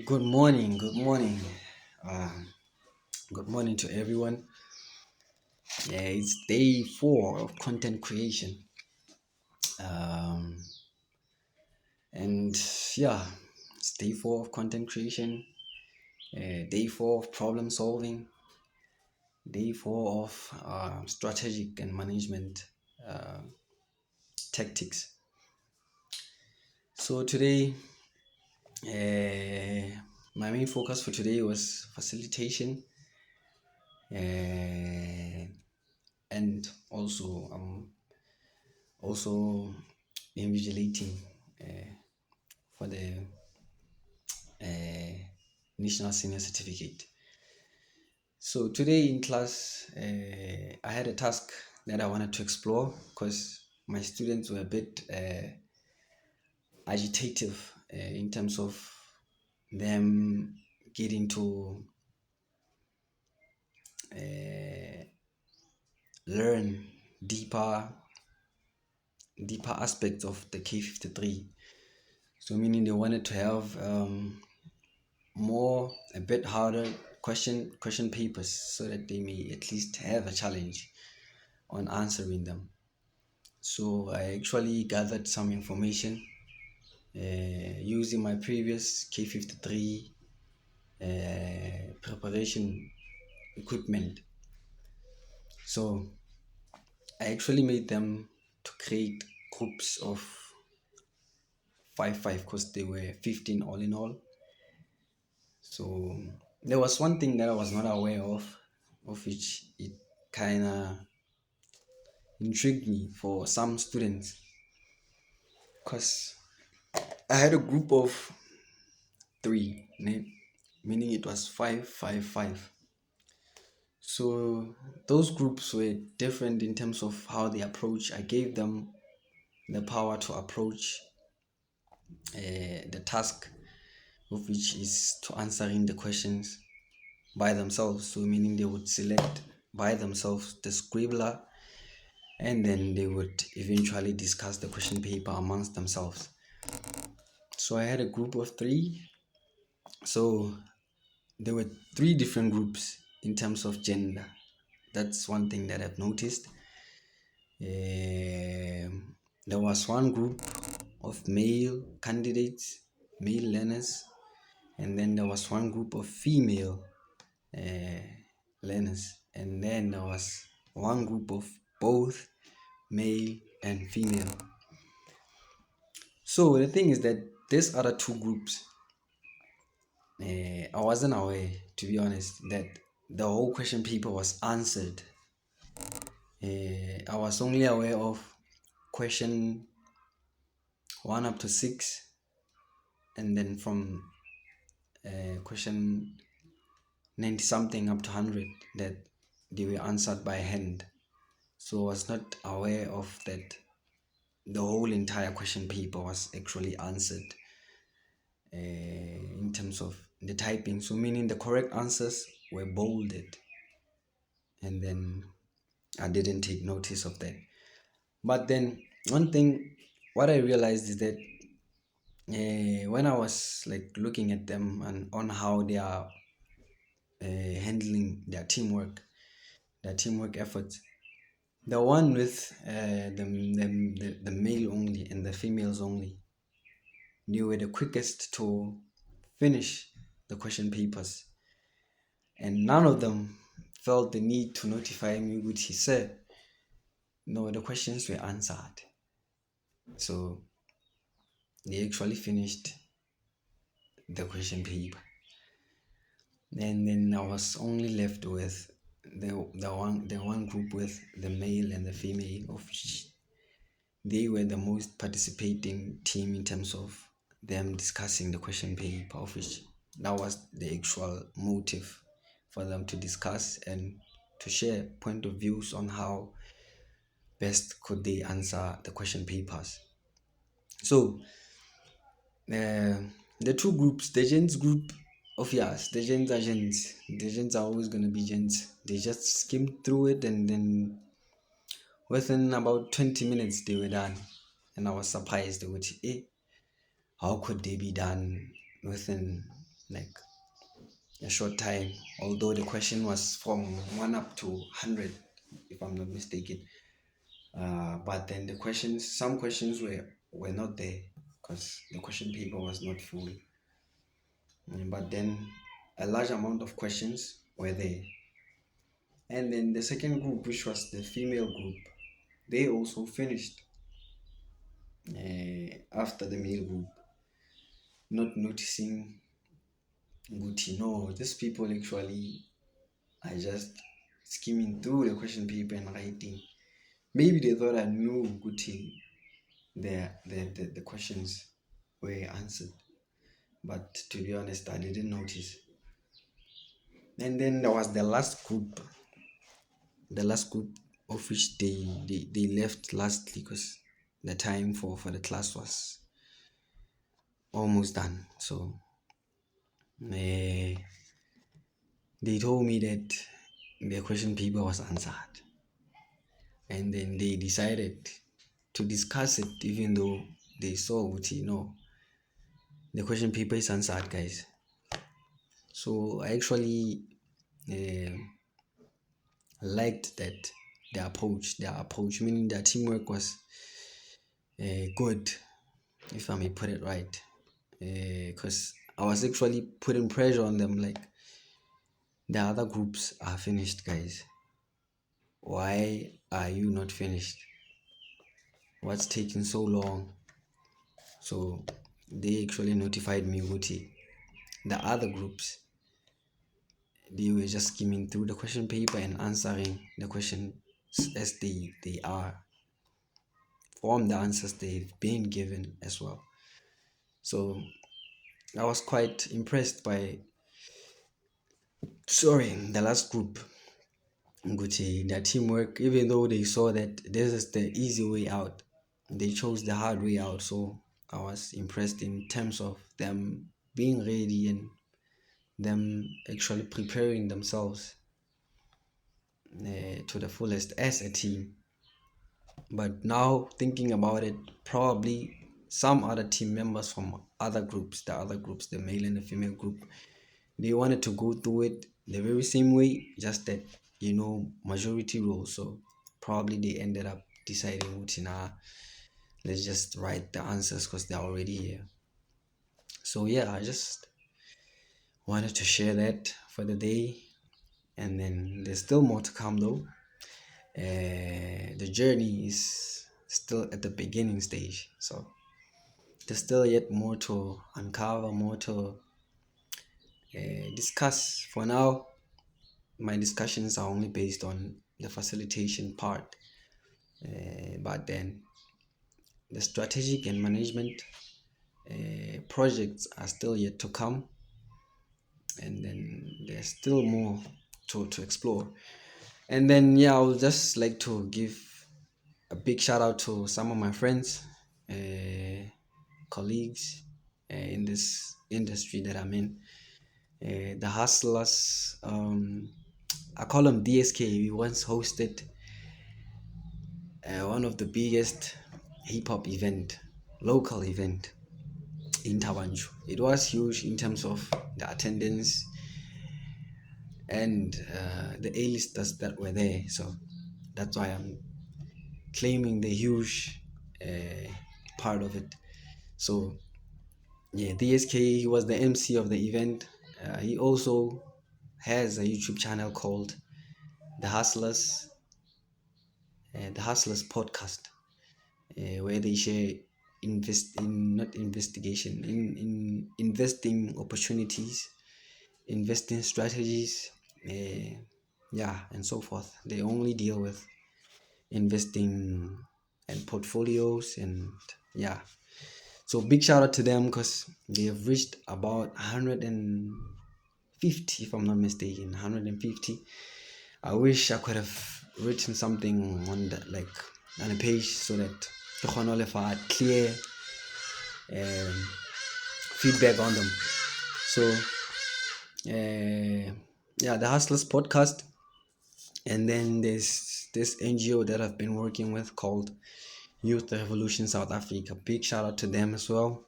Good morning, good morning. Um, Good morning to everyone. Yeah, it's day 4 of content creation. Um, and yeah, it's day 4 of content creation, day 4 of problem solving, day 4 of strategic and management uh, tactics. So today, my main focus for today was facilitation. Uh, and also invigilating for the uh, national senior certificate. So today in class, I had a task that I wanted to explore because my students were a bit agitative in terms of them getting to learn deeper aspects of the K53. So meaning they wanted to have more a bit harder question papers so that they may at least have a challenge on answering them. So I actually gathered some information using my previous K53 preparation equipment. So I actually made them to create groups of 5 because they were 15 all in all. So there was one thing that I was not aware of which it kind of intrigued me for some students because I had a group of three, meaning it was 5, 5, 5. So those groups were different in terms of how they approach. I gave them the power to approach the task, of which is to answering the questions by themselves. So meaning they would select by themselves the scribbler and then they would eventually discuss the question paper amongst themselves. So I had a group of three. So there were three different groups in terms of gender. That's one thing that I've noticed. There was one group of male candidates, male learners, and then there was one group of female uh, learners, and then there was one group of both male and female. So the thing is that these other two groups, I wasn't aware, to be honest, that the whole question paper was answered. I was only aware of question 1 up to 6, and then from question 90 something up to 100 that they were answered by hand. So I was not aware of that the whole entire question paper was actually answered in terms of the typing. So meaning the correct answers were bolded, and then I didn't take notice of that. But then one thing, what I realized is that when I was like looking at them and on how they are handling their teamwork efforts, the one with the male only and the females only, they were the quickest to finish the question papers, and none of them felt the need to notify me, which he said, no, the questions were answered. So they actually finished the question paper. And then I was only left with the one group with the male and the female, of which they were the most participating team in terms of them discussing the question paper, of which that was the actual motive for them to discuss and to share point of views on how best could they answer the question papers. So uh, the two groups, the gents group of yes, the gents are gents. The gents are always gonna be gents. They just skimmed through it and then within about 20 minutes they were done. And I was surprised, which how could they be done within like a short time, although the question was from 1 up to 100, if I'm not mistaken. But then some questions were not there because the question paper was not full. But then a large amount of questions were there. And then the second group, which was the female group, they also finished after the male group, not noticing Gucci. No, these people actually are just skimming through the question paper and writing. Maybe they thought I knew Gucci, the questions were answered. But to be honest, I didn't notice. And then there was the last group of which they left lastly because the time for the class was almost done. So eh, they told me that the question paper was answered, and then they decided to discuss it, even though they saw what the question paper is answered, guys. So I actually uh, liked that their approach, meaning their teamwork was good, if I may put it right. Because I was actually putting pressure on them, like the other groups are finished, guys. Why are you not finished? What's taking so long? So they actually notified me, Guti. The other groups, they were just skimming through the question paper and answering the questions as they are from the answers they've been given as well. So I was quite impressed by, sorry, the last group, Gucci, their teamwork. Even though they saw that this is the easy way out, they chose the hard way out. So I was impressed in terms of them being ready and them actually preparing themselves to the fullest as a team. But now thinking about it, probably some other team members from the other groups, the male and the female group, they wanted to go through it the very same way, just that majority rule. So probably they ended up deciding, nah, let's just write the answers because they're already here. So yeah, I just wanted to share that for the day, and then there's still more to come though. The journey is still at the beginning stage, so there's still yet more to uncover, more to discuss. For now, my discussions are only based on the facilitation part, but then the strategic and management projects are still yet to come, and then there's still more to explore. And then, yeah, I would just like to give a big shout out to some of my friends, colleagues in this industry that I'm in, the hustlers. I call them DSK. We once hosted one of the biggest hip hop local event in Tabanju. It was huge in terms of the attendance and the A-listers that were there. So that's why I'm claiming the huge part of it. So yeah, DSK, he was the MC of the event. He also has a YouTube channel called The Hustlers, the Hustlers Podcast, where they share invest in not investigation in investing opportunities, investing strategies, yeah, and so forth. They only deal with investing and portfolios, and yeah. So big shout out to them because they have reached about 150, if I'm not mistaken, 150. I wish I could have written something on that, like on a page, so that the Khonolefa clear um, feedback on them. So yeah, the Hustlers podcast, and then there's this NGO that I've been working with called Youth Revolution South Africa. Big shout out to them as well.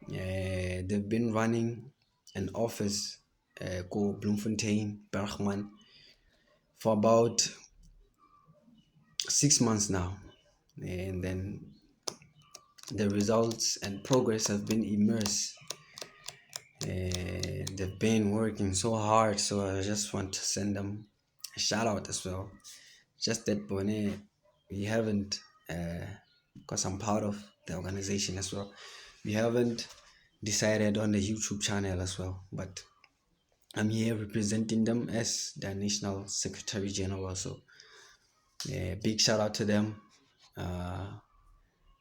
They've been running an office called Bloemfontein, Bergman, for about 6 months now. And then the results and progress have been immense. They've been working so hard, so I just want to send them a shout out as well. Just that Bone, we haven't, because I'm part of the organization as well, we haven't decided on the YouTube channel as well. But I'm here representing them as the National Secretary General. So, yeah, big shout out to them. Uh,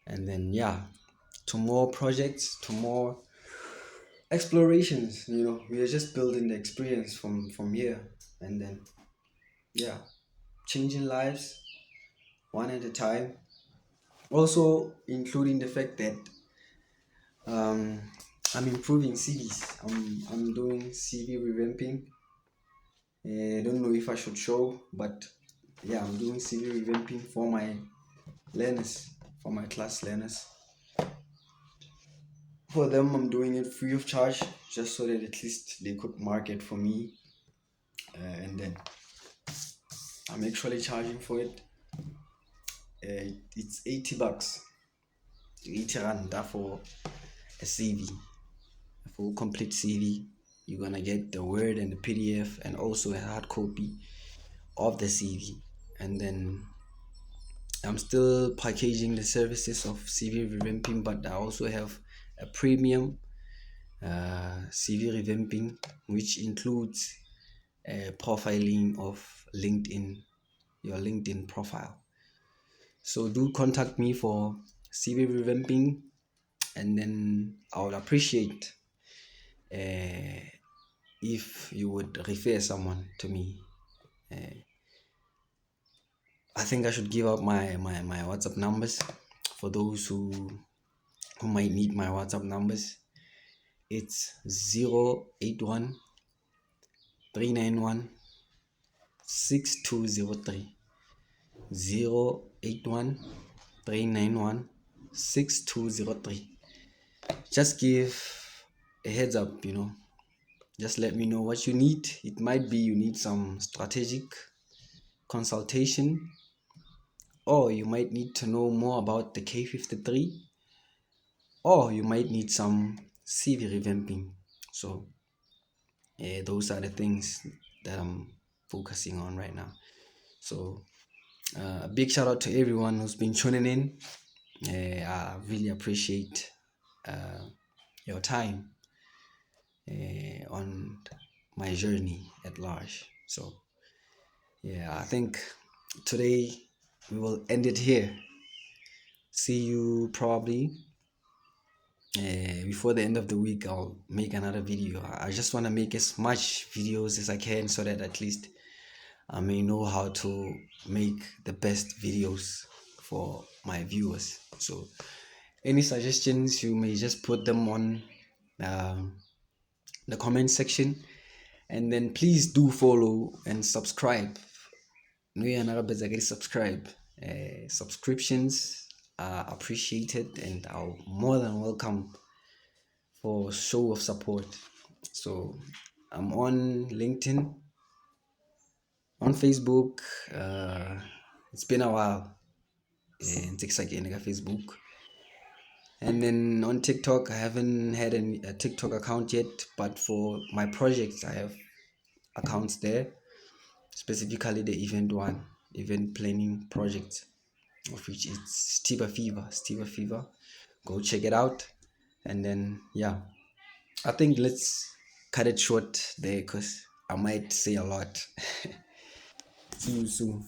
and then, yeah, to more projects, to more explorations. We are just building the experience from here, and then, yeah, changing lives one at a time. Also, including the fact that um, I'm improving CVs. I'm doing CV revamping. I don't know if I should show, but yeah, I'm doing CV revamping for my learners, for my class learners. For them, I'm doing it free of charge, just so that at least they could mark it for me. And then I'm actually charging for it. It's 80 bucks, 80 rand for a CV, a full complete CV. You're gonna get the Word and the PDF and also a hard copy of the CV. And then I'm still packaging the services of CV revamping, but I also have a premium CV revamping, which includes profiling of LinkedIn, your LinkedIn profile. So do contact me for CV revamping, and then I would appreciate if you would refer someone to me. I think I should give out my WhatsApp numbers for those who might need my WhatsApp numbers. It's 081 391 6203. 081 391 6203. Just give a heads up, just let me know what you need. It might be you need some strategic consultation, or you might need to know more about the K53, or you might need some CV revamping. So, those are the things that I'm focusing on right now. So, a big shout out to everyone who's been tuning in. I really appreciate your time on my journey at large. So, yeah, I think today we will end it here. See you probably before the end of the week. I'll make another video. I just want to make as much videos as I can, so that at least I may know how to make the best videos for my viewers. So any suggestions, you may just put them on the comment section, and then please do follow and subscribe. Subscribe. Subscriptions are appreciated and are more than welcome for show of support. So I'm on LinkedIn, on Facebook. It's been a while. And Facebook. And then on TikTok, I haven't had a TikTok account yet, but for my projects, I have accounts there, specifically the event planning project, of which it's Stiba Fever. Go check it out. And then, yeah, I think let's cut it short there, because I might say a lot. See you soon.